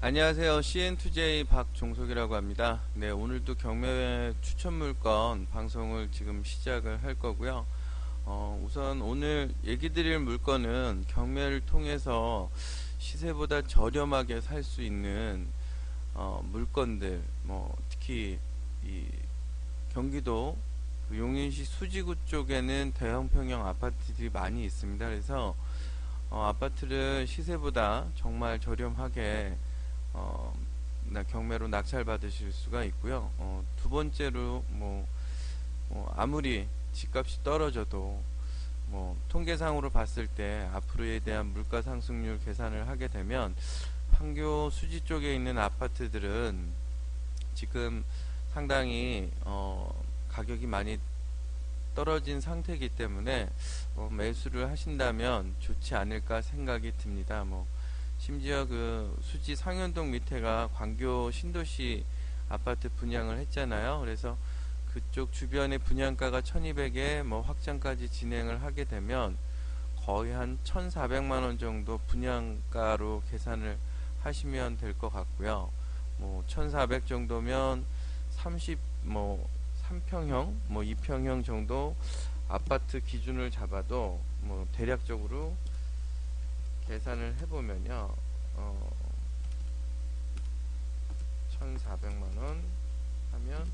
안녕하세요. CN2J 박종석이라고 합니다. 네, 오늘도 경매 추천 물건 방송을 지금 시작을 할 거고요. 우선 오늘 얘기 드릴 물건은 경매를 통해서 시세보다 저렴하게 살 수 있는 물건들, 특히 이 경기도 그 용인시 수지구 쪽에는 대형 평형 아파트들이 많이 있습니다. 그래서 아파트를 시세보다 정말 저렴하게 어, 경매로 낙찰 받으실 수가 있고요. 두 번째로 아무리 집값이 떨어져도 통계상으로 봤을 때 앞으로에 대한 물가 상승률 계산을 하게 되면 판교 수지 쪽에 있는 아파트들은 지금 상당히 가격이 많이 떨어진 상태이기 때문에 매수를 하신다면 좋지 않을까 생각이 듭니다. 심지어 그 수지 상현동 밑에가 광교 신도시 아파트 분양을 했잖아요. 그래서 그쪽 주변의 분양가가 1200에 확장까지 진행을 하게 되면 거의 한 1400만원 정도 분양가로 계산을 하시면 될 것 같고요. 1400 정도면 30, 3평형, 2평형 정도 아파트 기준을 잡아도 대략적으로 계산을 해보면요, 1400만원 하면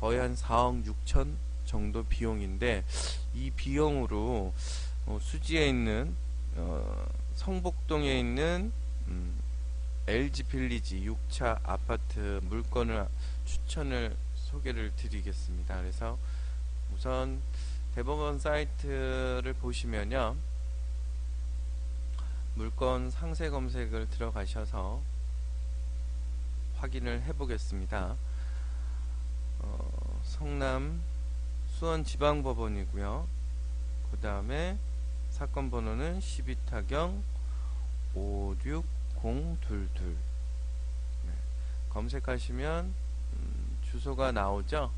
거의 한 4억 6천 정도 비용인데, 이 비용으로 수지에 있는 성복동에 있는 LG 빌리지 6차 아파트 물건을 추천을 소개를 드리겠습니다. 그래서 우선 대법원 사이트를 보시면요, 물건 상세 검색을 들어가셔서 확인을 해 보겠습니다. 성남 수원지방법원이고요. 그 다음에 사건 번호는 12타경 56022. 네. 검색하시면 주소가 나오죠.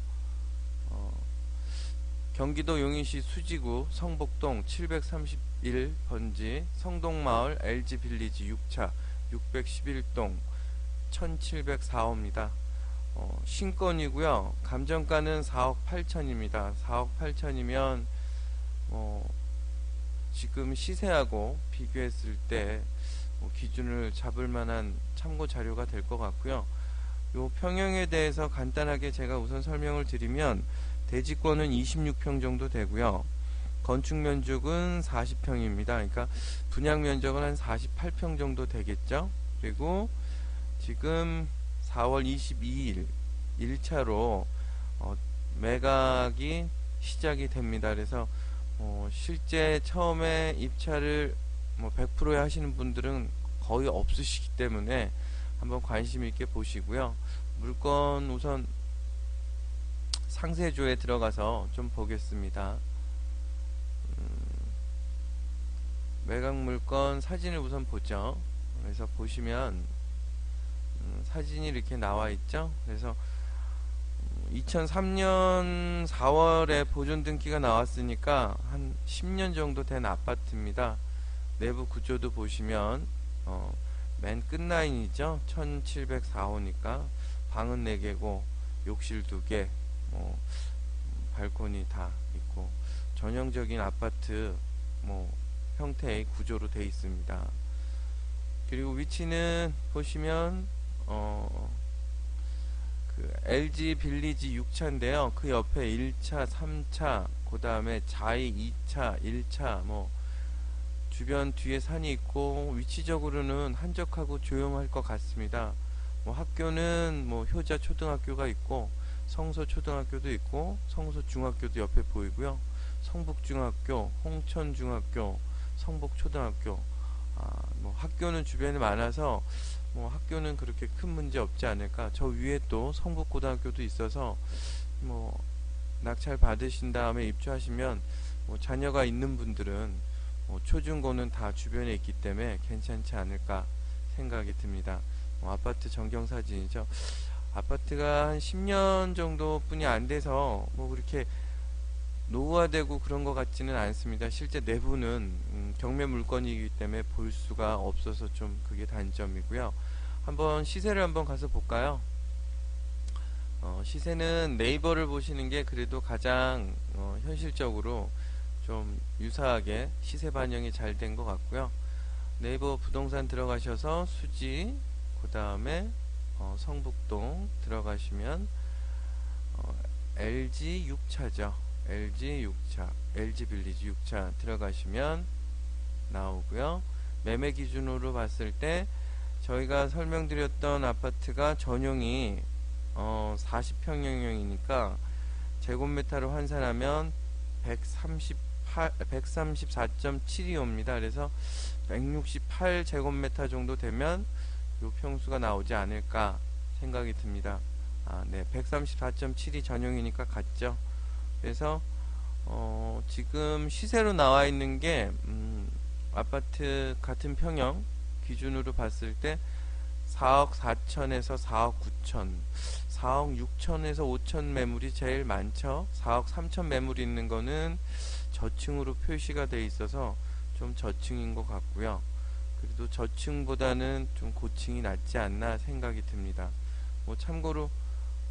경기도 용인시 수지구 성복동 731번지 성동마을 LG빌리지 6차 611동 1704호입니다. 신건이고요. 감정가는 4억 8천입니다. 4억 8천이면 지금 시세하고 비교했을 때 기준을 잡을 만한 참고 자료가 될 것 같고요. 요 평형에 대해서 간단하게 제가 우선 설명을 드리면, 대지권은 26평 정도 되고요. 건축 면적은 40평입니다. 그러니까 분양 면적은 한 48평 정도 되겠죠. 그리고 지금 4월 22일 1차로 매각이 시작이 됩니다. 그래서 실제 처음에 입찰을 100%에 하시는 분들은 거의 없으시기 때문에 한번 관심 있게 보시고요. 물건 우선 상세조에 들어가서 좀 보겠습니다. 매각 물건 사진을 우선 보죠. 그래서 보시면 사진이 이렇게 나와 있죠. 그래서 2003년 4월에 보존 등기가 나왔으니까 한 10년 정도 된 아파트입니다. 내부 구조도 보시면 맨 끝라인이죠. 1704호니까 방은 4개고 욕실 2개, 발코니 다 있고 전형적인 아파트 형태의 구조로 되어 있습니다. 그리고 위치는 보시면 그 LG 빌리지 6차인데요. 그 옆에 1차, 3차, 그 다음에 자이 2차, 1차, 주변 뒤에 산이 있고 위치적으로는 한적하고 조용할 것 같습니다. 학교는 효자 초등학교가 있고 성서 초등학교도 있고 성서 중학교도 옆에 보이고요. 성북중학교, 홍천중학교, 성북초등학교, 학교는 주변에 많아서 학교는 그렇게 큰 문제 없지 않을까. 저 위에 또 성북고등학교도 있어서 낙찰 받으신 다음에 입주하시면 자녀가 있는 분들은 초중고는 다 주변에 있기 때문에 괜찮지 않을까 생각이 듭니다. 아파트 전경 사진이죠. 아파트가 한 10년 정도 뿐이 안 돼서 그렇게 노후화되고 그런 것 같지는 않습니다. 실제 내부는 경매 물건이기 때문에 볼 수가 없어서 좀 그게 단점이고요. 한번 시세를 한번 가서 볼까요? 시세는 네이버를 보시는 게 그래도 가장 현실적으로 좀 유사하게 시세 반영이 잘 된 것 같고요. 네이버 부동산 들어가셔서 수지, 그 다음에 성북동 들어가시면 LG 6차죠. LG 6차, LG 빌리지 6차 들어가시면 나오고요. 매매 기준으로 봤을 때 저희가 설명드렸던 아파트가 전용이 40평형이니까 제곱미터로 환산하면 134.7이 옵니다. 그래서 168제곱미터 정도 되면 요 평수가 나오지 않을까 생각이 듭니다. 네, 134.7이 전용이니까 같죠. 그래서 지금 시세로 나와 있는 게 아파트 같은 평형 기준으로 봤을 때 4억 4천에서 4억 9천, 4억 6천에서 5천 매물이 제일 많죠. 4억 3천 매물이 있는 거는 저층으로 표시가 돼 있어서 좀 저층인 것 같고요. 그래도 저층보다는 좀 고층이 낫지 않나 생각이 듭니다. 뭐 참고로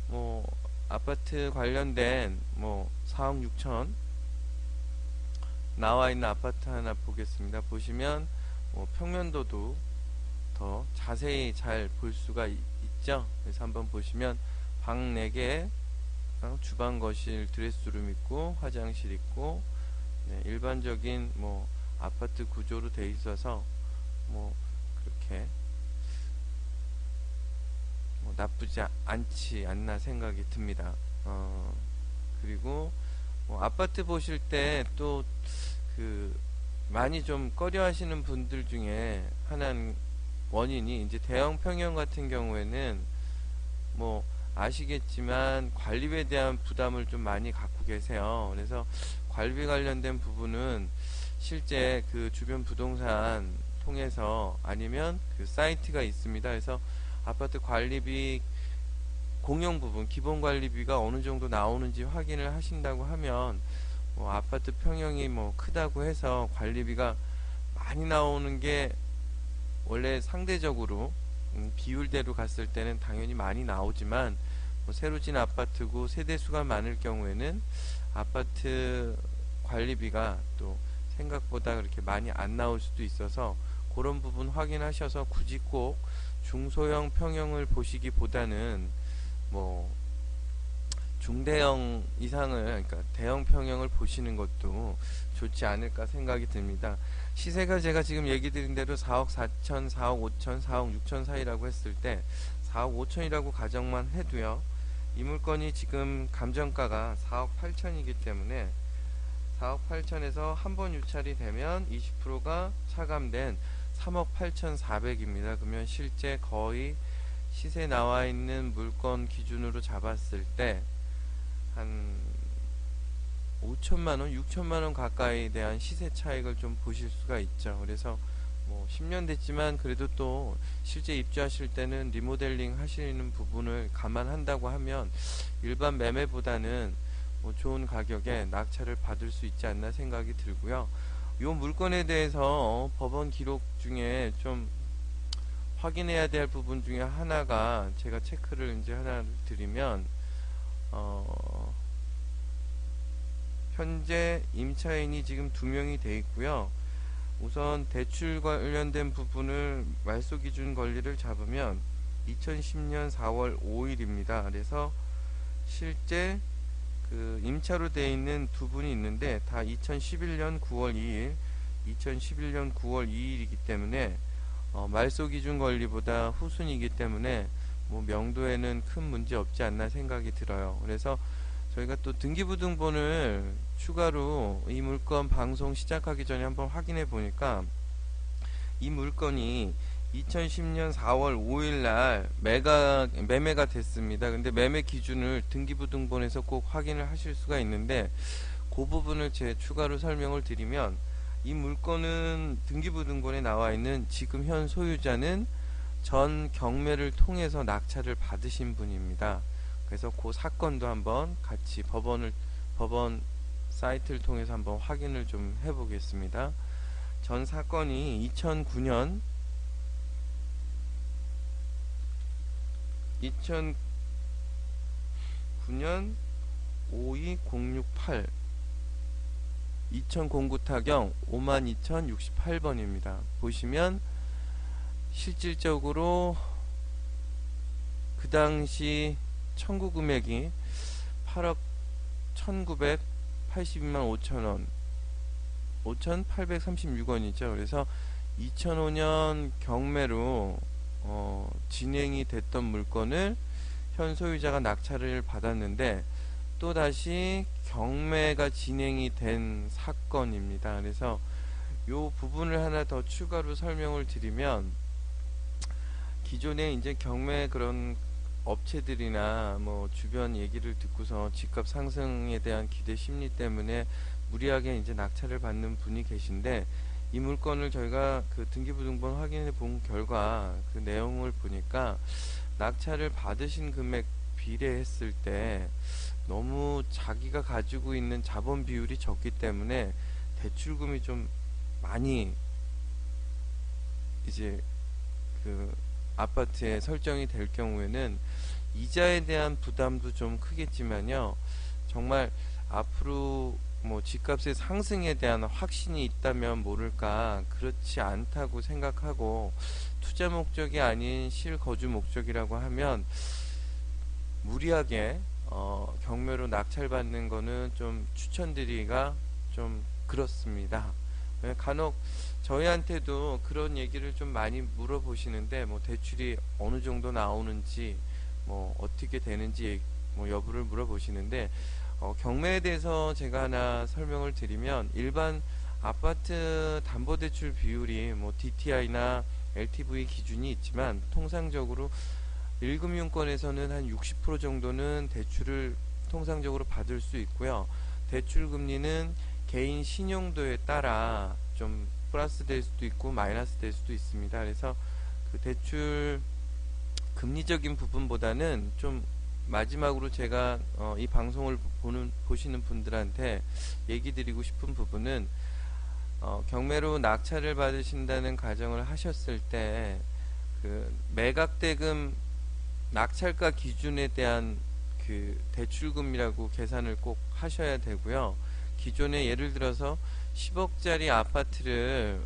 뭐 아파트 관련된 뭐 4억 6천 나와 있는 아파트 하나 보겠습니다. 보시면 뭐 평면도도 더 자세히 잘 볼 수가 있죠. 그래서 한번 보시면 방 4개, 주방, 거실, 드레스룸 있고 화장실 있고, 네, 일반적인 뭐 아파트 구조로 돼 있어서 뭐 그렇게 뭐 나쁘지 않지 않나 생각이 듭니다. 그리고 뭐 아파트 보실 때 또 그 많이 좀 꺼려 하시는 분들 중에 하나는 원인이 이제 대형 평형 같은 경우에는 뭐 아시겠지만 관리비에 대한 부담을 좀 많이 갖고 계세요. 그래서 관리비 관련된 부분은 실제 그 주변 부동산 통해서 아니면 그 사이트가 있습니다. 그래서 아파트 관리비 공용 부분 기본 관리비가 어느 정도 나오는지 확인을 하신다고 하면 뭐 아파트 평형이 뭐 크다고 해서 관리비가 많이 나오는 게 원래 상대적으로 비율대로 갔을 때는 당연히 많이 나오지만 뭐 새로 진 아파트고 세대수가 많을 경우에는 아파트 관리비가 또 생각보다 그렇게 많이 안 나올 수도 있어서 그런 부분 확인하셔서 굳이 꼭 중소형 평형을 보시기보다는 뭐 중대형 이상을, 그러니까 대형 평형을 보시는 것도 좋지 않을까 생각이 듭니다. 시세가 제가 지금 얘기 드린 대로 4억 4천, 4억 5천, 4억 6천 사이라고 했을 때 4억 5천이라고 가정만 해도요. 이 물건이 지금 감정가가 4억 8천이기 때문에 4억 8천에서 한 번 유찰이 되면 20%가 차감된 3억 8천4백입니다. 그러면 실제 거의 시세 나와 있는 물건 기준으로 잡았을 때 한 5천만원, 6천만원 가까이에 대한 시세 차익을 좀 보실 수가 있죠. 그래서 뭐 10년 됐지만 그래도 또 실제 입주하실 때는 리모델링 하시는 부분을 감안한다고 하면 일반 매매보다는 뭐 좋은 가격에 낙찰을 받을 수 있지 않나 생각이 들고요. 이 물건에 대해서 법원 기록 중에 좀 확인해야 될 부분 중에 하나가 제가 체크를 이제 하나 드리면 현재 임차인이 지금 2명이 돼 있고요. 우선 대출 관련된 부분을 말소 기준 권리를 잡으면 2010년 4월 5일입니다. 그래서 실제 그 임차로 되어 있는 두 분이 있는데 다 2011년 9월 2일, 2011년 9월 2일이기 때문에 말소 기준 권리보다 후순이기 때문에 뭐 명도에는 큰 문제 없지 않나 생각이 들어요. 그래서 저희가 또 등기부등본을 추가로 이 물건 방송 시작하기 전에 한번 확인해 보니까 이 물건이 2010년 4월 5일 날 매매가 됐습니다. 근데 매매 기준을 등기부등본에서 꼭 확인을 하실 수가 있는데 그 부분을 제 추가로 설명을 드리면 이 물건은 등기부등본에 나와 있는 지금 현 소유자는 전 경매를 통해서 낙찰을 받으신 분입니다. 그래서 그 사건도 한번 같이 법원 사이트를 통해서 한번 확인을 좀 해보겠습니다. 전 사건이 2009년 2009년 52068 2009 타경 52,068번입니다. 보시면 실질적으로 그 당시 청구 금액이 8억 1982만 5천원 5,836원이죠. 그래서 2005년 경매로 진행이 됐던 물건을 현 소유자가 낙찰을 받았는데 또다시 경매가 진행이 된 사건입니다. 그래서 요 부분을 하나 더 추가로 설명을 드리면, 기존에 이제 경매 그런 업체들이나 뭐 주변 얘기를 듣고서 집값 상승에 대한 기대 심리 때문에 무리하게 이제 낙찰을 받는 분이 계신데, 이 물건을 저희가 그 등기부등본 확인해 본 결과 그 내용을 보니까 낙찰을 받으신 금액 비례했을 때 너무 자기가 가지고 있는 자본 비율이 적기 때문에 대출금이 좀 많이 이제 그 아파트에 설정이 될 경우에는 이자에 대한 부담도 좀 크겠지만요, 정말 앞으로 뭐 집값의 상승에 대한 확신이 있다면 모를까 그렇지 않다고 생각하고, 투자 목적이 아닌 실거주 목적이라고 하면 무리하게 경매로 낙찰받는 거는 좀 추천드리기가 좀 그렇습니다. 간혹 저희한테도 그런 얘기를 좀 많이 물어보시는데, 뭐 대출이 어느 정도 나오는지 뭐 어떻게 되는지 뭐 여부를 물어보시는데, 경매에 대해서 제가 하나 설명을 드리면, 일반 아파트 담보대출 비율이 뭐 DTI나 LTV 기준이 있지만 통상적으로 1금융권에서는 한 60% 정도는 대출을 통상적으로 받을 수 있고요. 대출 금리는 개인 신용도에 따라 좀 플러스 될 수도 있고 마이너스 될 수도 있습니다. 그래서 그 대출 금리적인 부분보다는 좀 마지막으로 제가 이 방송을 보시는 분들한테 얘기 드리고 싶은 부분은, 경매로 낙찰을 받으신다는 가정을 하셨을 때 그 매각대금 낙찰가 기준에 대한 그 대출금이라고 계산을 꼭 하셔야 되고요. 기존에 예를 들어서 10억짜리 아파트를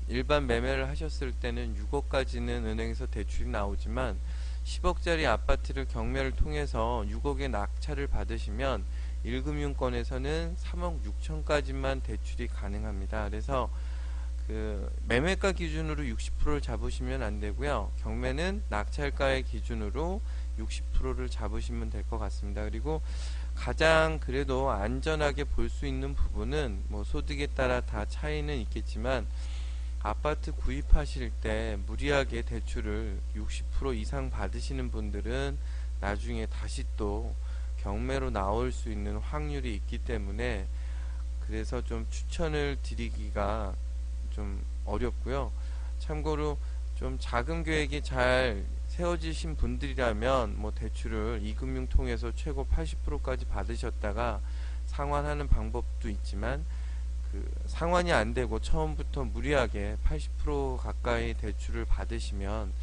일반 매매를 하셨을 때는 6억까지는 은행에서 대출이 나오지만, 10억짜리 아파트를 경매를 통해서 6억의 낙찰을 받으시면 1금융권에서는 3억 6천까지만 대출이 가능합니다. 그래서 그 매매가 기준으로 60%를 잡으시면 안 되고요. 경매는 낙찰가의 기준으로 60%를 잡으시면 될 것 같습니다. 그리고 가장 그래도 안전하게 볼 수 있는 부분은 뭐 소득에 따라 다 차이는 있겠지만, 아파트 구입하실 때 무리하게 대출을 60% 이상 받으시는 분들은 나중에 다시 또 경매로 나올 수 있는 확률이 있기 때문에, 그래서 좀 추천을 드리기가 좀 어렵고요. 참고로 좀 자금 계획이 잘 세워지신 분들이라면 뭐 대출을 이금융통에서 최고 80%까지 받으셨다가 상환하는 방법도 있지만, 그 상환이 안 되고 처음부터 무리하게 80% 가까이 대출을 받으시면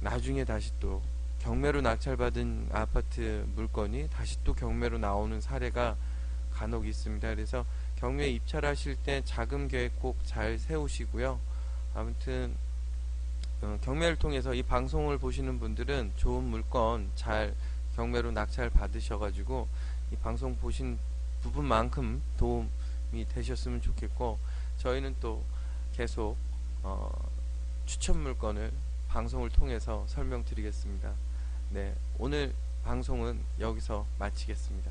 나중에 다시 또 경매로 낙찰받은 아파트 물건이 다시 또 경매로 나오는 사례가 간혹 있습니다. 그래서 경매 입찰하실 때 자금 계획 꼭 잘 세우시고요. 아무튼 경매를 통해서 이 방송을 보시는 분들은 좋은 물건 잘 경매로 낙찰 받으셔가지고 이 방송 보신 부분만큼 도움이 되셨으면 좋겠고, 저희는 또 계속 추천 물건을 방송을 통해서 설명드리겠습니다. 네, 오늘 방송은 여기서 마치겠습니다.